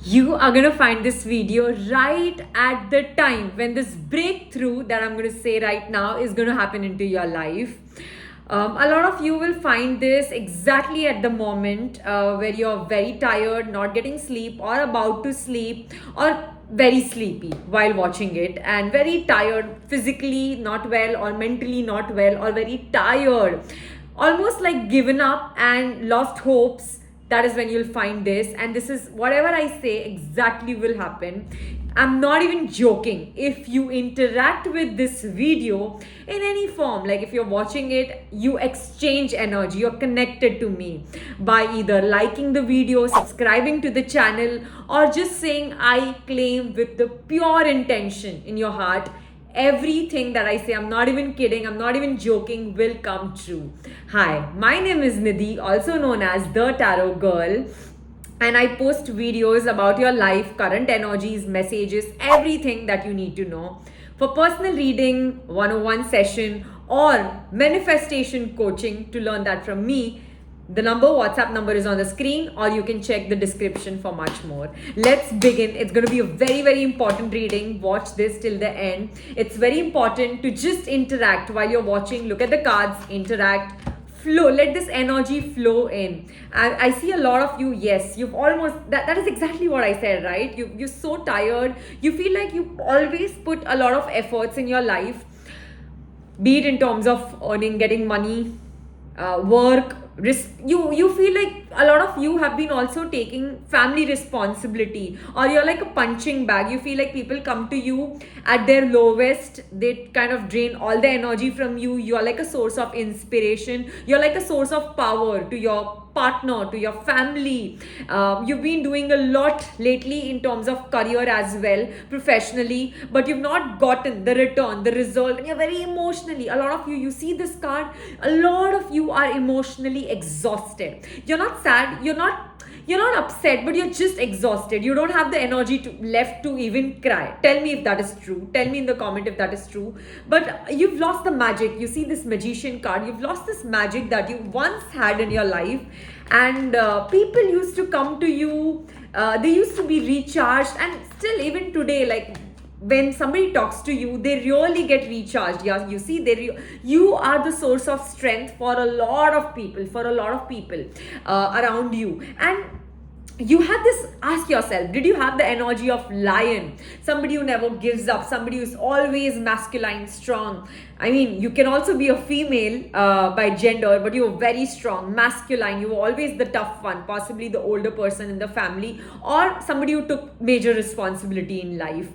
You are going to find this video right at the time when this breakthrough that I'm going to say right now is going to happen into your life. A lot of you will find this exactly at the moment where you're very tired, not getting sleep, or about to sleep, or very sleepy while watching it, and very tired, physically not well, or mentally not well, or very tired, almost like given up and lost hopes. That is when you'll find this, and this is whatever I say exactly will happen. I'm not even joking. If you interact with this video in any form, like if you're watching it, you exchange energy, you're connected to me by either liking the video, subscribing to the channel, or just saying I claim with the pure intention in your heart, everything that I say, I'm not even kidding, I'm not even joking, will come true. Hi, my name is Nidhi, also known as the Tarot Girl, and I post videos about your life, current energies, messages, everything that you need to know. For personal reading, 101 session, or manifestation coaching to learn that from me, the WhatsApp number is on the screen, or you can check the description for much more. Let's begin. It's going to be a very, very important reading. Watch this till the end. It's very important to just interact while you're watching. Look at the cards, interact, flow. Let this energy flow in. I see a lot of you. Yes, you've almost that is exactly what I said, right? You're so tired. You feel like you always put a lot of efforts in your life, be it in terms of earning, getting money, work, risk. You feel like a lot of you have been also taking family responsibility, or you're like a punching bag. You feel like people come to you at their lowest, they kind of drain all the energy from you. You're like a source of inspiration, you're like a source of power to your partner, to your family. You've been doing a lot lately in terms of career as well, professionally, but you've not gotten the return, the result, and you're very emotionally, a lot of you see this card, a lot of you are emotionally exhausted. You're not sad, you're not upset, but you're just exhausted. You don't have the energy left to even cry. Tell me if that is true. Tell me in the comment if that is true. But you've lost the magic. You see this magician card. You've lost this magic that you once had in your life. And people used to come to you. They used to be recharged. And still, even today, like when somebody talks to you, they really get recharged. Yeah, you see, you are the source of strength for a lot of people, around you. And you had this, ask yourself, did you have the energy of lion, somebody who never gives up, somebody who's always masculine, strong? I mean, you can also be a female by gender, but you're very strong, masculine. You were always the tough one, possibly the older person in the family, or somebody who took major responsibility in life.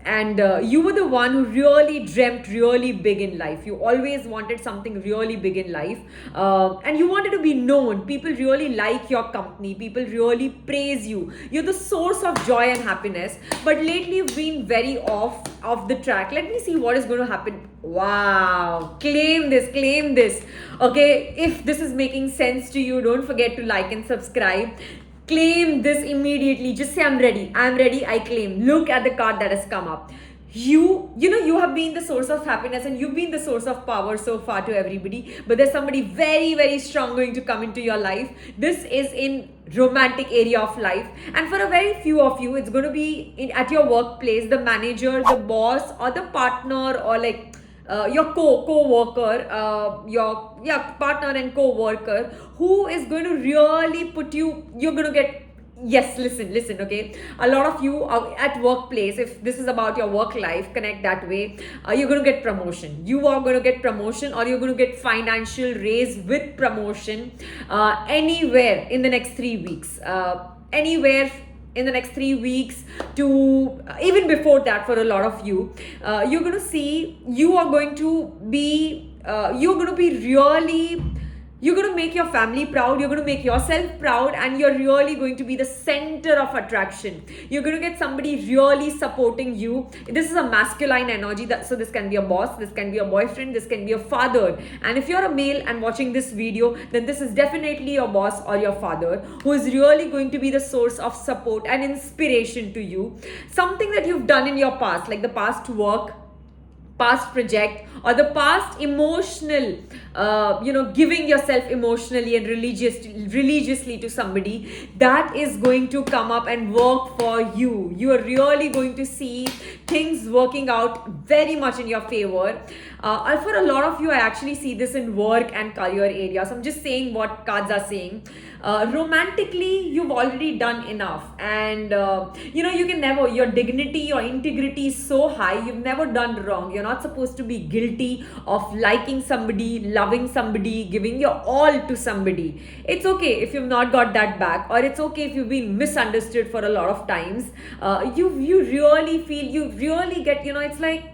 And you were the one who really dreamt really big in life. You always wanted something really big in life, and you wanted to be known. People really like your company, people really praise you. You're the source of joy and happiness, but lately you've been very off the track. Let me see what is going to happen. Wow, claim this. Okay, if this is making sense to you, don't forget to like and subscribe. Claim this immediately. Just say, I'm ready, I claim. Look at the card that has come up. You have been the source of happiness, and you've been the source of power so far to everybody, but there's somebody very, very strong going to come into your life. This is in romantic area of life, and for a very few of you, it's going to be at your workplace, the manager, the boss, or the partner, or like your co-worker, your partner and co-worker, who is going to really put you're going to get. Yes, listen, okay. A lot of you are at workplace, if this is about your work life, connect that way. You're going to get promotion. You are going to get promotion, or you're going to get financial raise with promotion anywhere in the next 3 weeks. Anywhere in the next 3 weeks to even before that, for a lot of you, you're going to see you're going to be really, you're going to make your family proud, you're going to make yourself proud, and you're really going to be the center of attraction. You're going to get somebody really supporting you. This is a masculine energy, so this can be a boss, this can be a boyfriend, this can be a father. And if you're a male and watching this video, then this is definitely your boss or your father, who is really going to be the source of support and inspiration to you. Something that you've done in your past, like the past work, past project or the past emotional, giving yourself emotionally and religiously to somebody, that is going to come up and work for you. You are really going to see things working out very much in your favor. For a lot of you, I actually see this in work and career areas. So I'm just saying what cards are saying. Romantically, you've already done enough, and you can never, your dignity, your integrity is so high, you've never done wrong. You're not supposed to be guilty of liking somebody, loving somebody, giving your all to somebody. It's okay if you've not got that back, or it's okay if you've been misunderstood for a lot of times. You really feel, you really get, it's like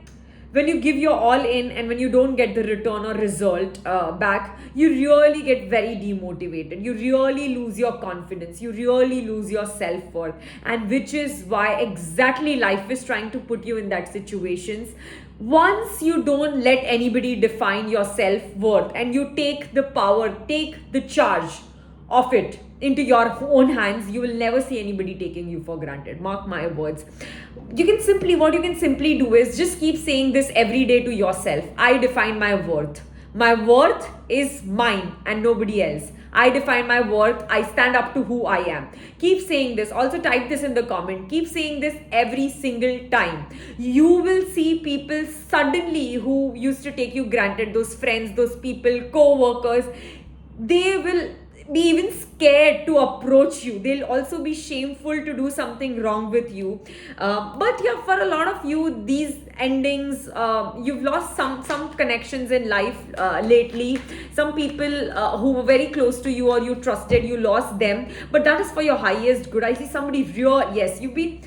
when you give your all in and when you don't get the return or result back, you really get very demotivated. You really lose your confidence. You really lose your self-worth. And which is why exactly life is trying to put you in that situations. Once you don't let anybody define your self-worth and you take the power, take the charge of it into your own hands, you will never see anybody taking you for granted. Mark my words. What you can simply do is just keep saying this every day to yourself. I define my worth. My worth is mine and nobody else. I define my worth. I stand up to who I am. Keep saying this. Also type this in the comment. Keep saying this every single time. You will see people suddenly who used to take you granted, those friends, those people, co-workers, they will be even scared to approach you. They'll also be shameful to do something wrong with you. But yeah, for a lot of you, these endings, you've lost some connections in life lately. Some people who were very close to you or you trusted, you lost them. But that is for your highest good. I see somebody real. Yes, you've been.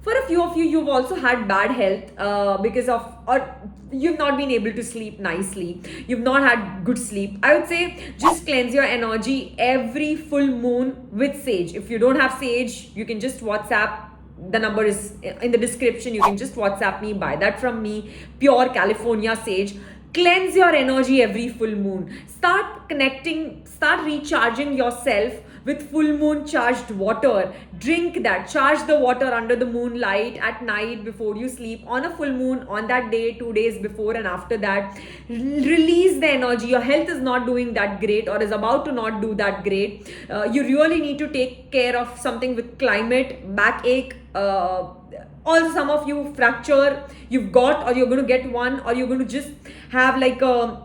For a few of you, you've also had bad health because of, or you've not been able to sleep nicely. You've not had good sleep. I would say just cleanse your energy every full moon with sage. If you don't have sage, you can just WhatsApp. The number is in the description. You can just WhatsApp me, buy that from me. Pure California sage. Cleanse your energy every full moon. Start connecting, start recharging yourself with full moon charged water. Drink that. Charge the water under the moonlight at night before you sleep, on a full moon, on that day, 2 days before and after that. Release the energy. Your health is not doing that great or is about to not do that great. You really need to take care of something with climate, backache, also some of you fracture you've got, or you're going to get one, or you're going to just have like a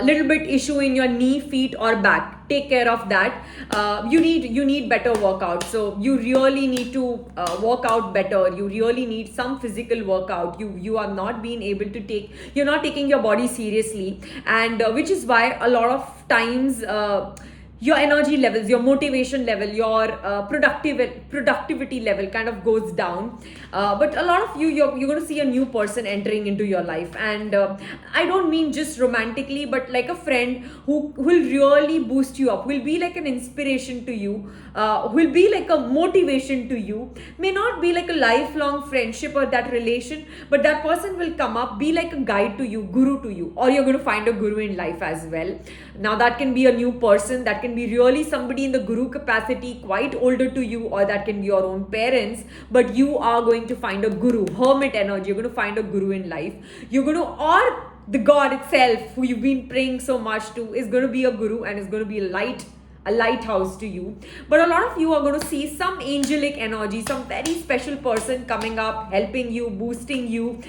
little bit issue in your knee, feet or back. Take care of that. You need better workout. So you really need to work out better. You really need some physical workout. You are not being able to you're not taking your body seriously, and which is why a lot of times your energy levels, your motivation level, your productivity level kind of goes down. But a lot of you're going to see a new person entering into your life, and I don't mean just romantically, but like a friend who will really boost you up, will be like an inspiration to you, will be like a motivation to you. May not be like a lifelong friendship or that relation, but that person will come up, be like a guide to you, guru to you, or you're going to find a guru in life as well. Now that can be a new person, that can be really somebody in the guru capacity, quite older to you, or that can be your own parents, but you are going to find a guru, hermit energy. You're going to find a guru in life. You're going to, or the God itself who you've been praying so much to is going to be a guru and is going to be a lighthouse to you. But a lot of you are going to see some angelic energy, some very special person coming up, helping you, boosting you.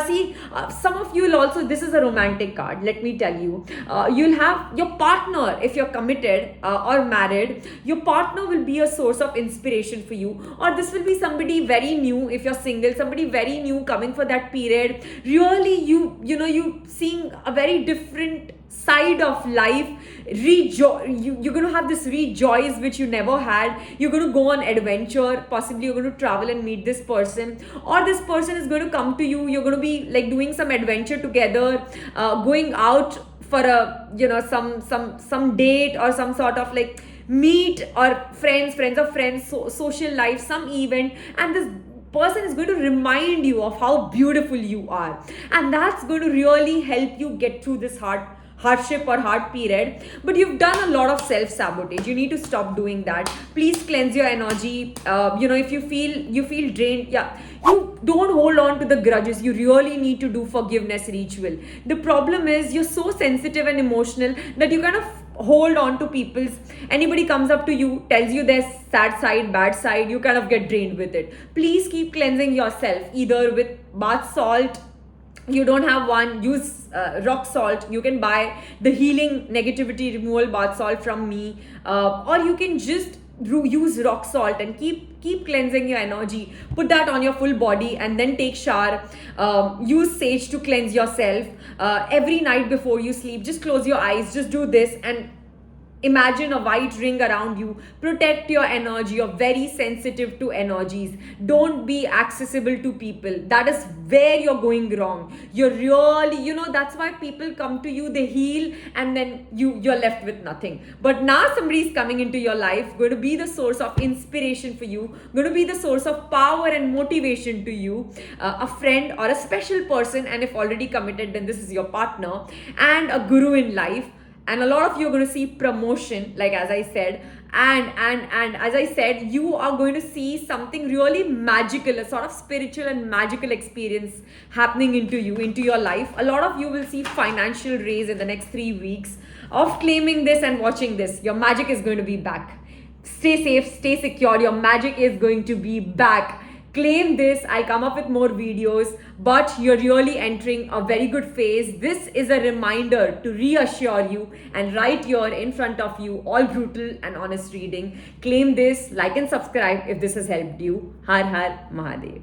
See, some of you will also, this is a romantic card, let me tell you. You'll have your partner, if you're committed or married, your partner will be a source of inspiration for you. Or this will be somebody very new, if you're single, somebody very new coming for that period. Really, you seeing a very different side of life. You're going to have this rejoice which you never had. You're going to go on adventure. Possibly you're going to travel and meet this person, or this person is going to come to you. You're going to be like doing some adventure together, going out for a some date or some sort of like meet, or friends of friends, social life, some event, and this person is going to remind you of how beautiful you are, and that's going to really help you get through this hard hardship or hard period, but you've done a lot of self-sabotage. You need to stop doing that. Please cleanse your energy. If you feel drained, yeah, you don't hold on to the grudges. You really need to do forgiveness ritual. The problem is you're so sensitive and emotional that you kind of hold on to people's, anybody comes up to you, tells you their sad side, bad side, you kind of get drained with it. Please keep cleansing yourself, either with bath salt. You don't have one, use rock salt. You can buy the healing negativity removal bath salt from me, or you can just use rock salt and keep cleansing your energy. Put that on your full body and then take shower. Use sage to cleanse yourself. Every night before you sleep, just close your eyes, just do this, and imagine a white ring around you. Protect your energy. You're very sensitive to energies. Don't be accessible to people. That is where you're going wrong. You're really, that's why people come to you, they heal, and then you're left with nothing. But now somebody's coming into your life, going to be the source of inspiration for you, going to be the source of power and motivation to you, a friend or a special person, and if already committed, then this is your partner, and a guru in life. And a lot of you are going to see promotion, like as I said, and as I said, you are going to see something really magical, a sort of spiritual and magical experience happening into your life. A lot of you will see financial raise in the next 3 weeks of claiming this and watching this. Your magic is going to be back. Stay safe, stay secure. Your magic is going to be back. Claim this. I'll come up with more videos, but you're really entering a very good phase. This is a reminder to reassure you, and right here in front of you, all brutal and honest reading. Claim this, like and subscribe if this has helped you. Har Har Mahadev.